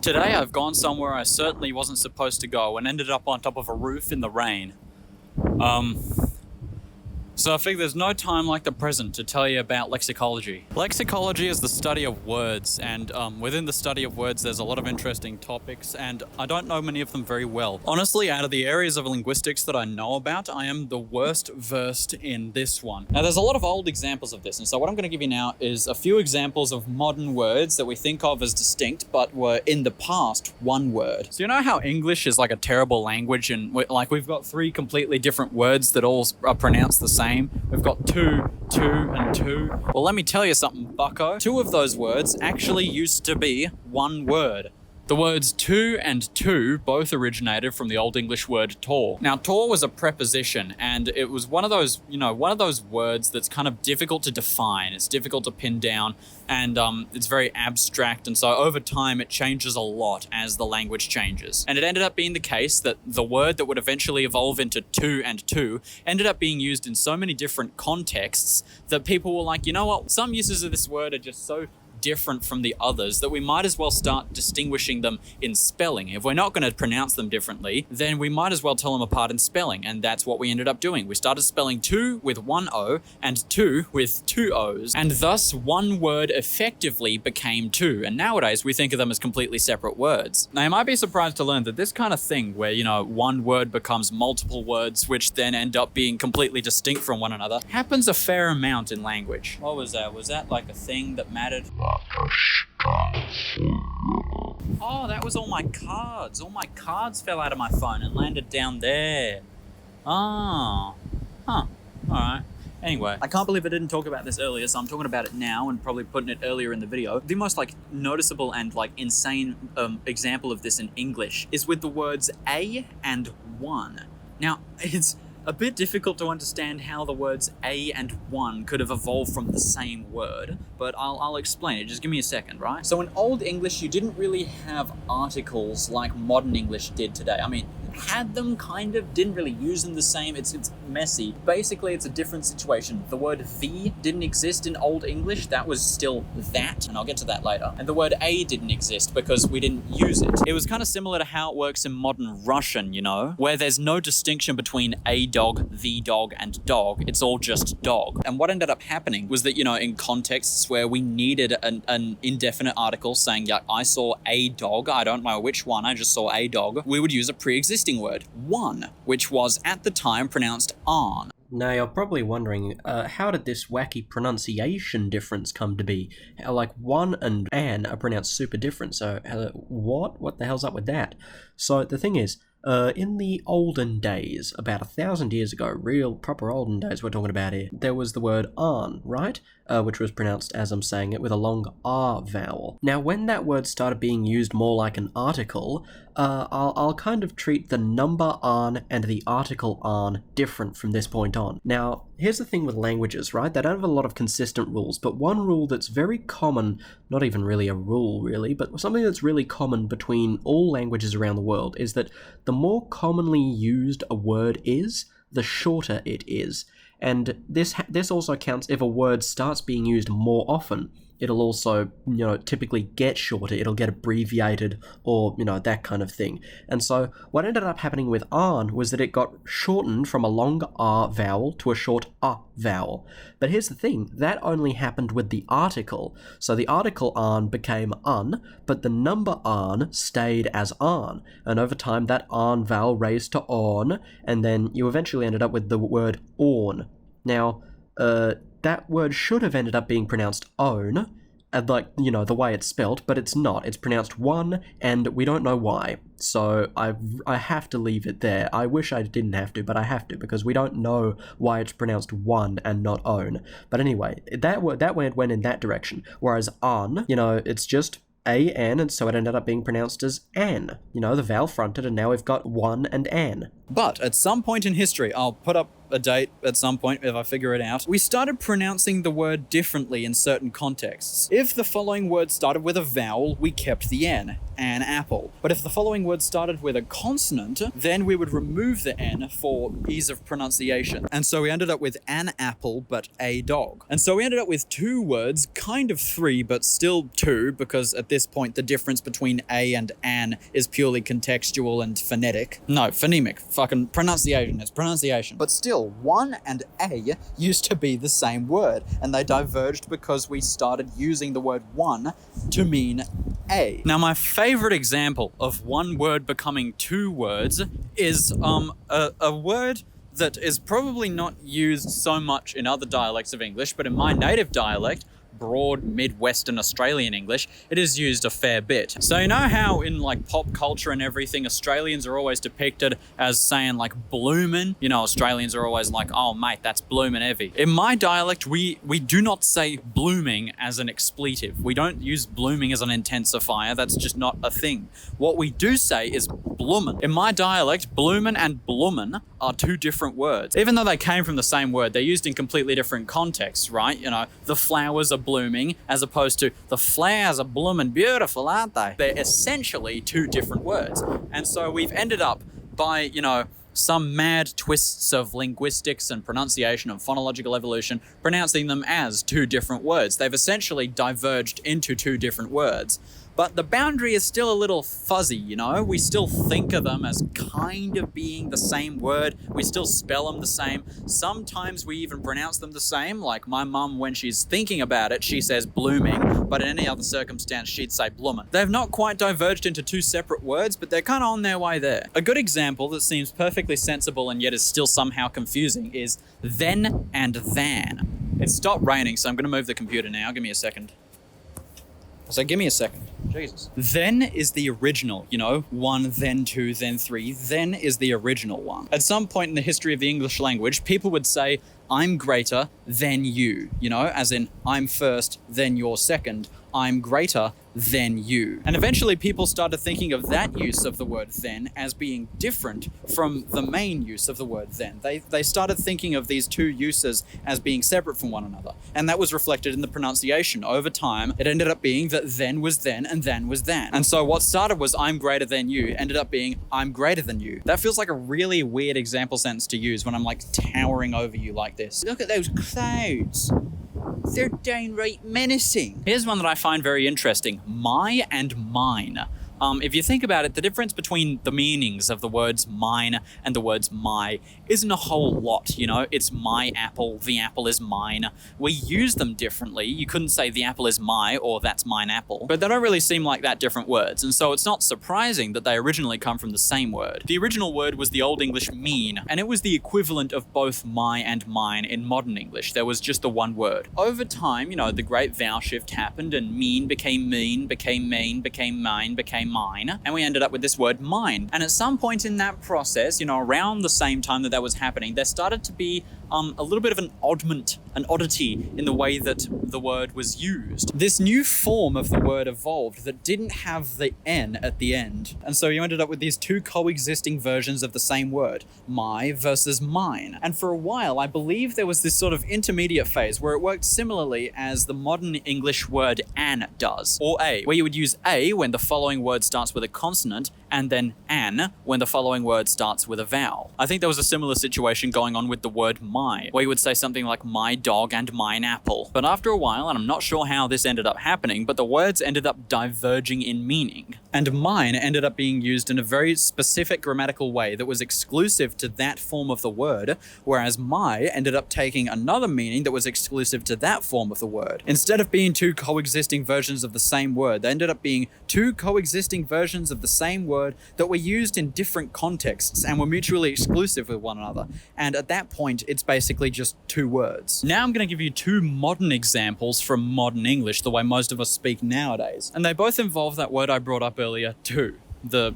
Today I've gone somewhere I certainly wasn't supposed to go and ended up on top of a roof in the rain. So I figure there's no time like the present to tell you about lexicology. Lexicology is the study of words, and within the study of words there's a lot of interesting topics, and I don't know many of them very well. Honestly, out of the areas of linguistics that I know about, I am the worst versed in this one. Now there's a lot of old examples of this, and so what I'm going to give you now is a few examples of modern words that we think of as distinct, but were in the past one word. So you know how English is like a terrible language, and we've got three completely different words that all are pronounced the same? We've got two, and two. Well, let me tell you something, bucko. Two of those words actually used to be one word. The words to and two both originated from the Old English word tor. Now, tor was a preposition, and it was one of those words that's kind of difficult to define. It's difficult to pin down, and it's very abstract, and so over time it changes a lot as the language changes. And it ended up being the case that the word that would eventually evolve into to and two ended up being used in so many different contexts that people were like, you know what, some uses of this word are just so different from the others that we might as well start distinguishing them in spelling. If we're not going to pronounce them differently, then we might as well tell them apart in spelling, and that's what we ended up doing. We started spelling two with one O and two with two O's, and thus one word effectively became two, and nowadays we think of them as completely separate words. Now you might be surprised to learn that this kind of thing where, one word becomes multiple words which then end up being completely distinct from one another happens a fair amount in language. What was that? Was that like a thing that mattered? Oh, that was all my cards. All my cards fell out of my phone and landed down there. Oh. Huh. Alright. Anyway, I can't believe I didn't talk about this earlier, so I'm talking about it now and probably putting it earlier in the video. The most noticeable and insane example of this in English is with the words a and one. Now, it's a bit difficult to understand how the words a and one could have evolved from the same word, but I'll explain it. Just give me a second, right? So in Old English, you didn't really have articles like modern English did today. I mean, had them kind of, didn't really use them the same. It's messy. Basically, it's a different situation. The word the didn't exist in Old English. That was still that, and I'll get to that later. And the word a didn't exist because we didn't use it. It was kind of similar to how it works in modern Russian, where there's no distinction between a dog, the dog, and dog. It's all just dog. And what ended up happening was that, in contexts where we needed an indefinite article saying, yeah, I saw a dog, I don't know which one, I just saw a dog, we would use a pre-existing word, one, which was at the time pronounced on. Now, you're probably wondering, how did this wacky pronunciation difference come to be? Like, one and an are pronounced super different, so what? What the hell's up with that? So, the thing is, in the olden days, about 1,000 years ago, real proper olden days we're talking about here, there was the word on, right? Which was pronounced as I'm saying it with a long R vowel. Now, when that word started being used more like an article, I'll kind of treat the number on and the article on different from this point on. Now, here's the thing with languages, right? They don't have a lot of consistent rules, but one rule that's very common, not even really a rule really, but something that's really common between all languages around the world is that the more commonly used a word is, the shorter it is. And this also counts if a word starts being used more often. It'll also, typically get shorter. It'll get abbreviated or, that kind of thing. And so what ended up happening with on was that it got shortened from a long R vowel to a short A vowel. But here's the thing, that only happened with the article. So the article on became un, but the number on stayed as on. And over time, that on vowel raised to on, and then you eventually ended up with the word orn. Now, that word should have ended up being pronounced own, the way it's spelt, but it's not. It's pronounced one, and we don't know why. So I have to leave it there. I wish I didn't have to, but I have to, because we don't know why it's pronounced one and not own. But anyway, that word went in that direction, whereas on, it's just A-N, and so it ended up being pronounced as an. The vowel fronted, and now we've got one and an. But at some point in history, I'll put up a date at some point if I figure it out, we started pronouncing the word differently in certain contexts. If the following word started with a vowel, we kept the N, an apple. But if the following word started with a consonant, then we would remove the N for ease of pronunciation. And so we ended up with an apple, but a dog. And so we ended up with two words, kind of three, but still two, because at this point the difference between a and an is purely contextual and phonetic. No, phonemic. Fucking pronunciation. It's pronunciation. But still, one and a used to be the same word, and they diverged because we started using the word one to mean a. Now, my favorite example of one word becoming two words is a word that is probably not used so much in other dialects of English, but in my native dialect, broad Midwestern Australian English, it is used a fair bit. So you know how in like pop culture and everything, Australians are always depicted as saying like bloomin'? You know, Australians are always like, oh mate, that's bloomin' heavy. In my dialect, we do not say blooming as an expletive. We don't use blooming as an intensifier. That's just not a thing. What we do say is bloomin'. In my dialect, bloomin' and bloomin' are two different words. Even though they came from the same word, they're used in completely different contexts, right? You know, the flowers are blooming as opposed to the flowers are blooming beautiful, aren't they? They're essentially two different words. And so we've ended up by, you know, some mad twists of linguistics and pronunciation and phonological evolution, pronouncing them as two different words. They've essentially diverged into two different words. But the boundary is still a little fuzzy, you know? We still think of them as kind of being the same word. We still spell them the same. Sometimes we even pronounce them the same. Like my mum, when she's thinking about it, she says blooming, but in any other circumstance, she'd say bloomin'. They've not quite diverged into two separate words, but they're kind of on their way there. A good example that seems perfectly sensible and yet is still somehow confusing is then and than. It stopped raining, so I'm going to move the computer now. Give me a second. So give me a second. Jesus. Then is the original, you know, one, then two, then three. Then is the original one. At some point in the history of the English language, people would say, I'm greater than you, you know, as in I'm first, then you're second. I'm greater than you. And eventually people started thinking of that use of the word then as being different from the main use of the word then. They started thinking of these two uses as being separate from one another. And that was reflected in the pronunciation. Over time, it ended up being that then was then and then was then. And so what started was I'm greater than you ended up being I'm greater than you. That feels like a really weird example sentence to use when I'm like towering over you like this. Look at those clouds. They're downright menacing. Here's one that I find very interesting. My and mine. If you think about it, the difference between the meanings of the words mine and the words my isn't a whole lot, you know? It's my apple, the apple is mine. We use them differently. You couldn't say the apple is my or that's mine apple, but they don't really seem like that different words, and so it's not surprising that they originally come from the same word. The original word was the Old English mean, and it was the equivalent of both my and mine in modern English. There was just the one word. Over time, you know, the great vowel shift happened and mean, became main, became mine, became mine, and we ended up with this word mine. And at some point in that process, you know, around the same time that was happening, there started to be a little bit of an oddity in the way that the word was used. This new form of the word evolved that didn't have the N at the end. And so you ended up with these two coexisting versions of the same word, my versus mine. And for a while, I believe there was this sort of intermediate phase where it worked similarly as the modern English word an does, or a, where you would use a when the following word starts with a consonant, and then an when the following word starts with a vowel. I think there was a similar situation going on with the word my, where you would say something like my dog and mine apple. But after a while, and I'm not sure how this ended up happening, but the words ended up diverging in meaning. And mine ended up being used in a very specific grammatical way that was exclusive to that form of the word, whereas my ended up taking another meaning that was exclusive to that form of the word. Instead of being two coexisting versions of the same word, they ended up being two coexisting versions of the same word that were used in different contexts and were mutually exclusive with one another. And at that point, it's basically just two words. Now I'm going to give you two modern examples from modern English, the way most of us speak nowadays. And they both involve that word I brought up earlier too. The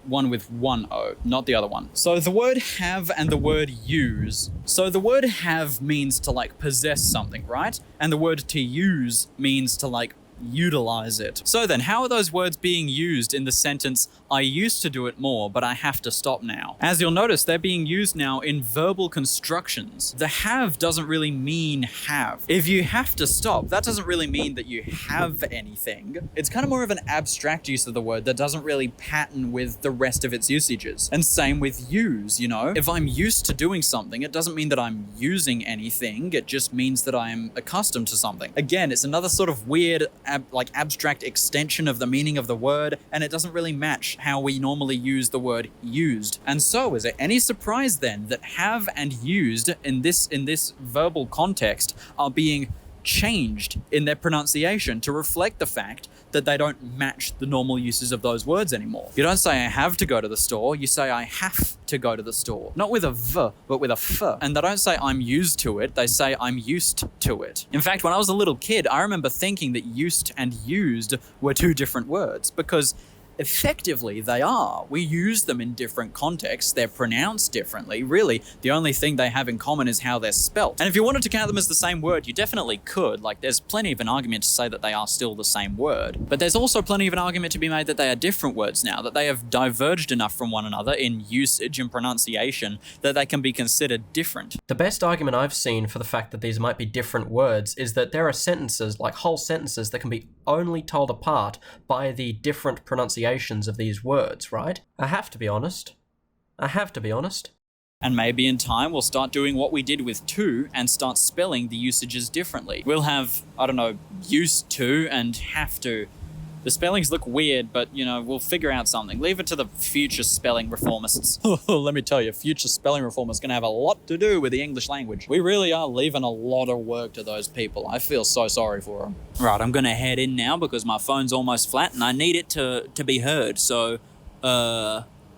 one with one O, not the other one. So the word have and the word use. So the word have means to like possess something, right? And the word to use means to like utilize it. So then, how are those words being used in the sentence, I used to do it more, but I have to stop now? As you'll notice, they're being used now in verbal constructions. The have doesn't really mean have. If you have to stop, that doesn't really mean that you have anything. It's kind of more of an abstract use of the word that doesn't really pattern with the rest of its usages. And same with use, you know? If I'm used to doing something, it doesn't mean that I'm using anything. It just means that I'm accustomed to something. Again, it's another sort of weird, abstract extension of the meaning of the word, and it doesn't really match how we normally use the word used. And so, is it any surprise then that have and used in this verbal context are being changed in their pronunciation to reflect the fact that they don't match the normal uses of those words anymore? You don't say I have to go to the store, you say I have to go to the store. Not with a V, but with a F. And they don't say I'm used to it, they say I'm used to it. In fact, when I was a little kid, I remember thinking that used and used were two different words, because effectively they are. We use them in different contexts. They're pronounced differently. Really, the only thing they have in common is how they're spelt. And if you wanted to count them as the same word, you definitely could. Like, there's plenty of an argument to say that they are still the same word. But there's also plenty of an argument to be made that they are different words now, that they have diverged enough from one another in usage and pronunciation that they can be considered different. The best argument I've seen for the fact that these might be different words is that there are sentences, like whole sentences, that can be only told apart by the different pronunciations of these words, right? I have to be honest. And maybe in time we'll start doing what we did with to and start spelling the usages differently. We'll have, I don't know, used to and have to. The spellings look weird, but, you know, we'll figure out something. Leave it to the future spelling reformists. Let me tell you, future spelling reformists are going to have a lot to do with the English language. We really are leaving a lot of work to those people. I feel so sorry for them. Right, I'm going to head in now because my phone's almost flat and I need it to be heard. So,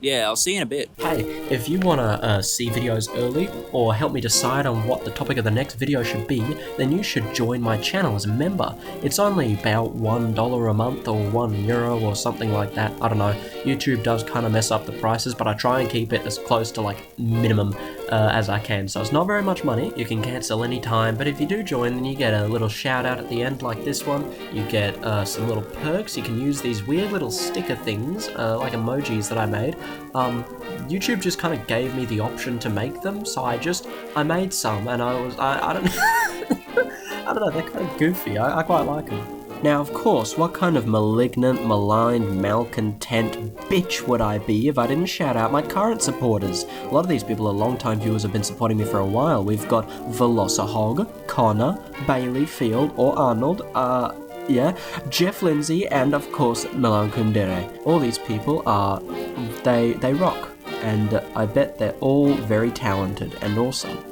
yeah, I'll see you in a bit. Hey, if you want to see videos early or help me decide on what the topic of the next video should be, then you should join my channel as a member. It's only about $1 a month or €1 or something like that. I don't know. YouTube does kind of mess up the prices, but I try and keep it as close to like minimum as I can. So it's not very much money. You can cancel anytime, but if you do join, then you get a little shout out at the end like this one. You get some little perks. You can use these weird little sticker things, like emojis that I made. YouTube just kind of gave me the option to make them, so I made some, and I don't I don't know, they're kind of goofy. I quite like them. Now, of course, what kind of malignant, maligned, malcontent bitch would I be if I didn't shout out my current supporters? A lot of these people are long-time viewers, have been supporting me for a while. We've got Velocihog, Connor, Bailey Field, or Arnold, Jeff Lindsay, and of course Milan Kundere. All these people they rock, and I bet they're all very talented and awesome.